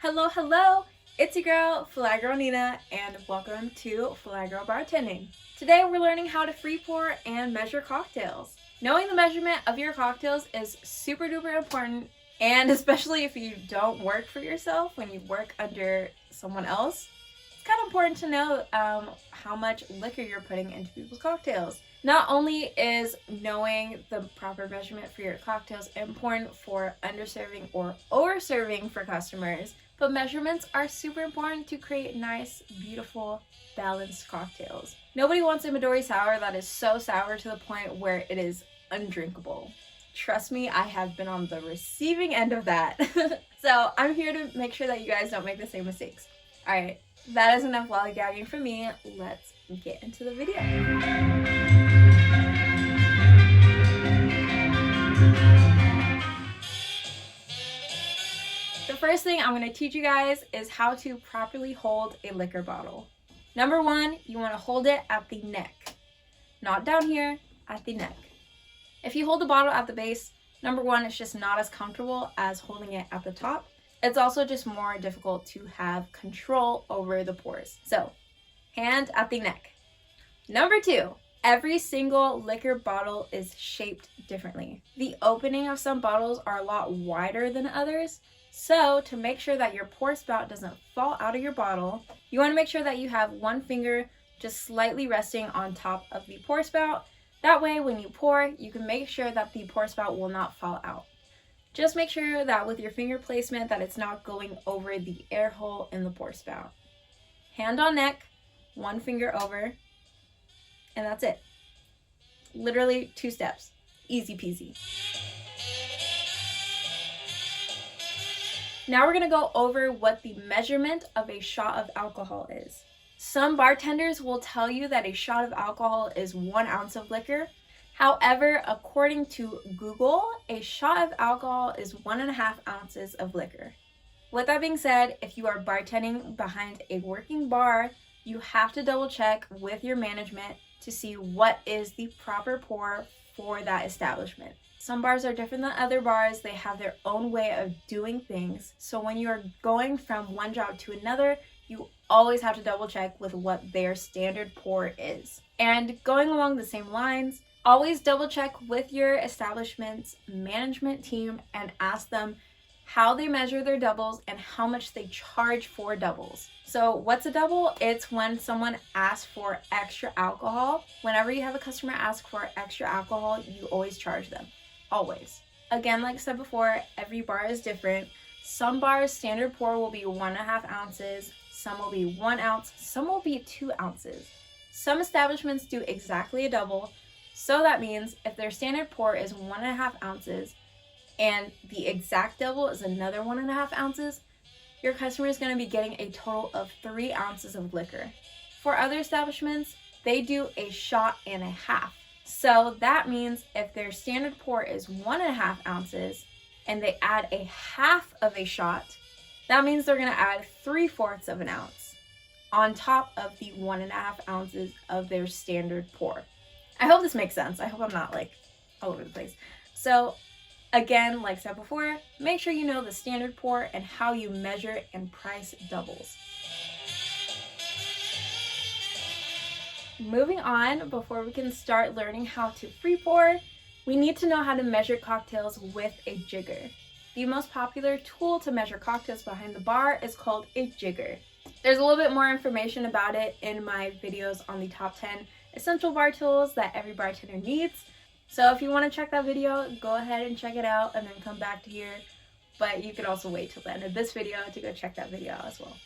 Hello, it's your girl, Fly Girl Nina, and welcome to Fly Girl Bartending. Today we're learning how to free pour and measure cocktails. Knowing the measurement of your cocktails is super duper important, and especially if you don't work for yourself, when you work under someone else, it's kind of important to know how much liquor you're putting into people's cocktails. Not only is knowing the proper measurement for your cocktails important for underserving or overserving for customers, but measurements are super important to create nice, beautiful, balanced cocktails. Nobody wants a Midori sour that is so sour to the point where it is undrinkable. Trust me, I have been on the receiving end of that. So I'm here to make sure that you guys don't make the same mistakes. Alright, that is enough lollygagging from me. Let's get into the video. The first thing I'm going to teach you guys is how to properly hold a liquor bottle. Number one, you want to hold it at the neck. Not down here, at the neck. If you hold the bottle at the base, number one, it's just not as comfortable as holding it at the top. It's also just more difficult to have control over the pours. So, hand at the neck. Number two, every single liquor bottle is shaped differently. The opening of some bottles are a lot wider than others. So to make sure that your pour spout doesn't fall out of your bottle, you want to make sure that you have one finger just slightly resting on top of the pour spout. That way when you pour, you can make sure that the pour spout will not fall out. Just make sure that with your finger placement that it's not going over the air hole in the pour spout. Hand on neck, one finger over, and that's it. Literally 2 steps. Easy peasy. Now we're going to go over what the measurement of a shot of alcohol is. Some bartenders will tell you that a shot of alcohol is 1 ounce of liquor. However, according to Google, a shot of alcohol is 1.5 ounces of liquor. With that being said, if you are bartending behind a working bar, you have to double check with your management to see what is the proper pour for that establishment. Some bars are different than other bars. They have their own way of doing things. So when you're going from one job to another, you always have to double check with what their standard pour is. And going along the same lines, always double check with your establishment's management team and ask them how they measure their doubles and how much they charge for doubles. So what's a double? It's when someone asks for extra alcohol. Whenever you have a customer ask for extra alcohol, you always charge them. Always. Again, like I said before, every bar is different. Some bars standard pour will be 1.5 ounces, some will be 1 ounce, some will be 2 ounces. Some establishments do exactly a double, so that means if their standard pour is 1.5 ounces and the exact double is another 1.5 ounces, your customer is going to be getting a total of 3 ounces of liquor. For other establishments, they do a shot and a half. So that means if their standard pour is 1.5 ounces and they add a half of a shot, that means they're going to add 3/4 of an ounce on top of the 1.5 ounces of their standard pour. I hope this makes sense. I hope I'm not like all over the place. So again, like I said before, make sure you know the standard pour and how you measure and price doubles. Moving on, before we can start learning how to free pour, we need to know how to measure cocktails with a jigger. The most popular tool to measure cocktails behind the bar is called a jigger. There's a little bit more information about it in my videos on the top 10 essential bar tools that every bartender needs. So if you want to check that video, go ahead and check it out and then come back to here. But you could also wait till the end of this video to go check that video out as well.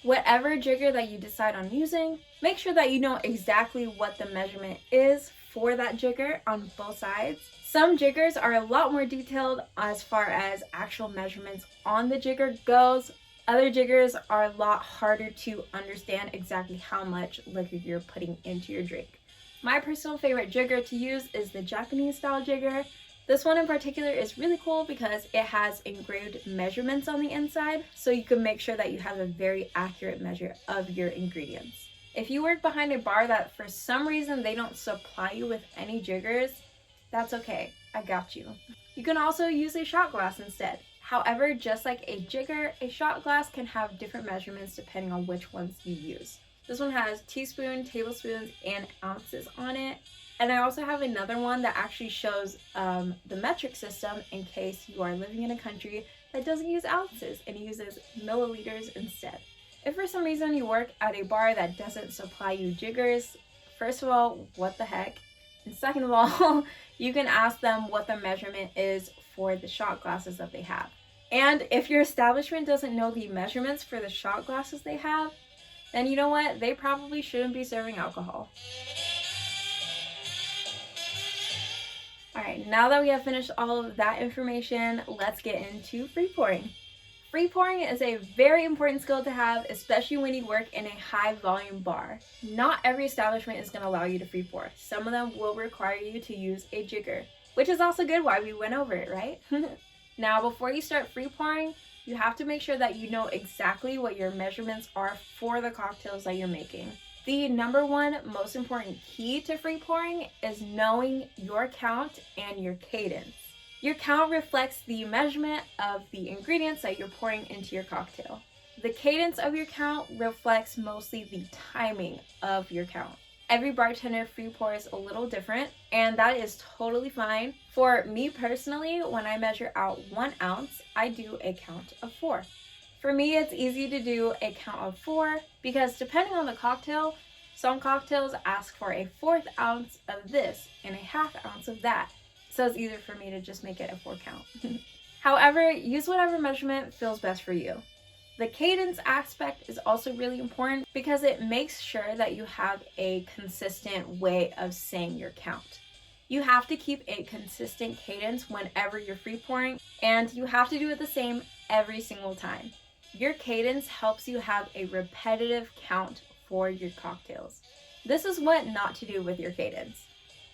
Whatever jigger that you decide on using, make sure that you know exactly what the measurement is for that jigger on both sides. Some jiggers are a lot more detailed as far as actual measurements on the jigger goes. Other jiggers are a lot harder to understand exactly how much liquor you're putting into your drink. My personal favorite jigger to use is the Japanese style jigger. This one in particular is really cool because it has engraved measurements on the inside, so you can make sure that you have a very accurate measure of your ingredients. If you work behind a bar that for some reason they don't supply you with any jiggers, that's okay. I got you. You can also use a shot glass instead. However, just like a jigger, a shot glass can have different measurements depending on which ones you use. This one has teaspoon, tablespoons, and ounces on it. And I also have another one that actually shows the metric system in case you are living in a country that doesn't use ounces and uses milliliters instead. If for some reason you work at a bar that doesn't supply you jiggers, first of all, what the heck? And second of all, you can ask them what the measurement is for the shot glasses that they have. And if your establishment doesn't know the measurements for the shot glasses they have, then you know what? They probably shouldn't be serving alcohol. Alright, now that we have finished all of that information, let's get into free pouring. Free pouring is a very important skill to have, especially when you work in a high volume bar. Not every establishment is going to allow you to free pour. Some of them will require you to use a jigger, which is also good why we went over it, right? Now, before you start free pouring, you have to make sure that you know exactly what your measurements are for the cocktails that you're making. The number one most important key to free pouring is knowing your count and your cadence. Your count reflects the measurement of the ingredients that you're pouring into your cocktail. The cadence of your count reflects mostly the timing of your count. Every bartender free pours a little different, and that is totally fine. For me personally, when I measure out 1 ounce, I do a count of 4. For me, it's easy to do a count of 4 because depending on the cocktail, some cocktails ask for a 1/4 ounce of this and a 1/2 ounce of that. So it's easier for me to just make it a 4 count. However, use whatever measurement feels best for you. The cadence aspect is also really important because it makes sure that you have a consistent way of saying your count. You have to keep a consistent cadence whenever you're free pouring, and you have to do it the same every single time. Your cadence helps you have a repetitive count for your cocktails. This is what not to do with your cadence.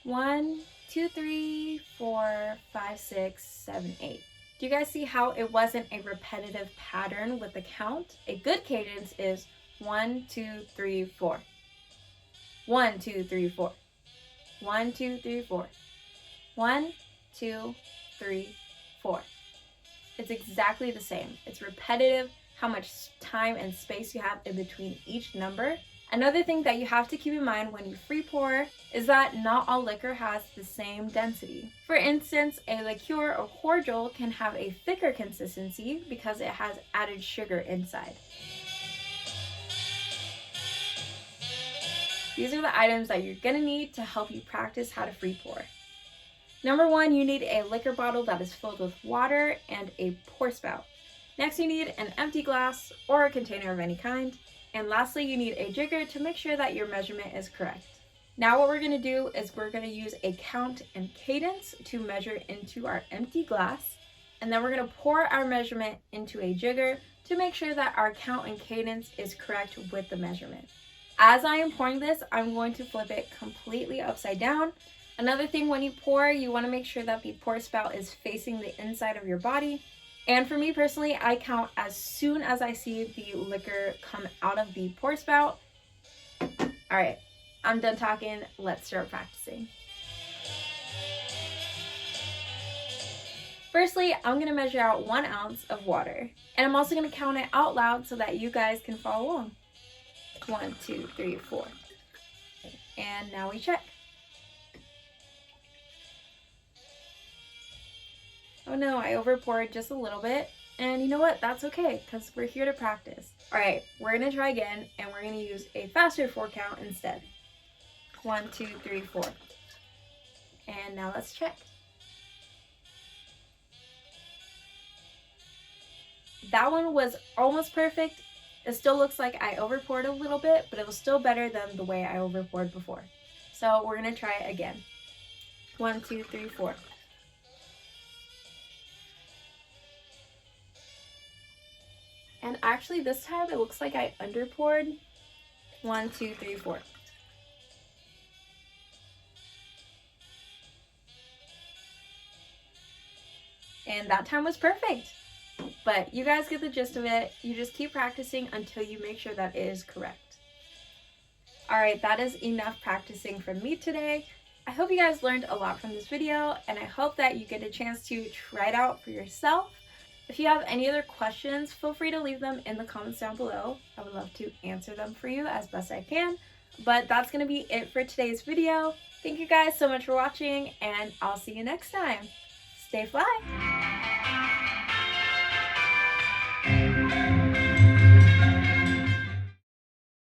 1, 2, 3, 4, 5, 6, 7, 8. Do you guys see how it wasn't a repetitive pattern with the count? A good cadence is 1, 2, 3, 4. 1, 2, 3, 4. 1, 2, 3, 4. 1, 2, 3, 4. It's exactly the same. It's repetitive, how much time and space you have in between each number. Another thing that you have to keep in mind when you free pour is that not all liquor has the same density. For instance, a liqueur or cordial can have a thicker consistency because it has added sugar inside. These are the items that you're gonna need to help you practice how to free pour. Number 1, you need a liquor bottle that is filled with water and a pour spout. Next, you need an empty glass or a container of any kind. And lastly, you need a jigger to make sure that your measurement is correct. Now what we're going to do is we're going to use a count and cadence to measure into our empty glass. And then we're going to pour our measurement into a jigger to make sure that our count and cadence is correct with the measurement. As I am pouring this, I'm going to flip it completely upside down. Another thing, when you pour, you want to make sure that the pour spout is facing the inside of your body. And for me personally, I count as soon as I see the liquor come out of the pour spout. All right, I'm done talking. Let's start practicing. Firstly, I'm going to measure out 1 ounce of water. And I'm also going to count it out loud so that you guys can follow along. 1, 2, 3, 4. And now we check. Oh no, I over poured just a little bit. And you know what? That's okay, because we're here to practice. Alright, we're going to try again, and we're going to use a faster 4 count instead. 1, 2, 3, 4. And now let's check. That one was almost perfect. It still looks like I over poured a little bit, but it was still better than the way I over poured before. So we're going to try it again. 1, 2, 3, 4. And actually this time it looks like I under poured. 1, 2, 3, 4. And that time was perfect. But you guys get the gist of it. You just keep practicing until you make sure that it is correct. Alright, that is enough practicing from me today. I hope you guys learned a lot from this video, and I hope that you get a chance to try it out for yourself. If you have any other questions, feel free to leave them in the comments down below. I would love to answer them for you as best I can. But that's going to be it for today's video. Thank you guys so much for watching, and I'll see you next time. Stay fly!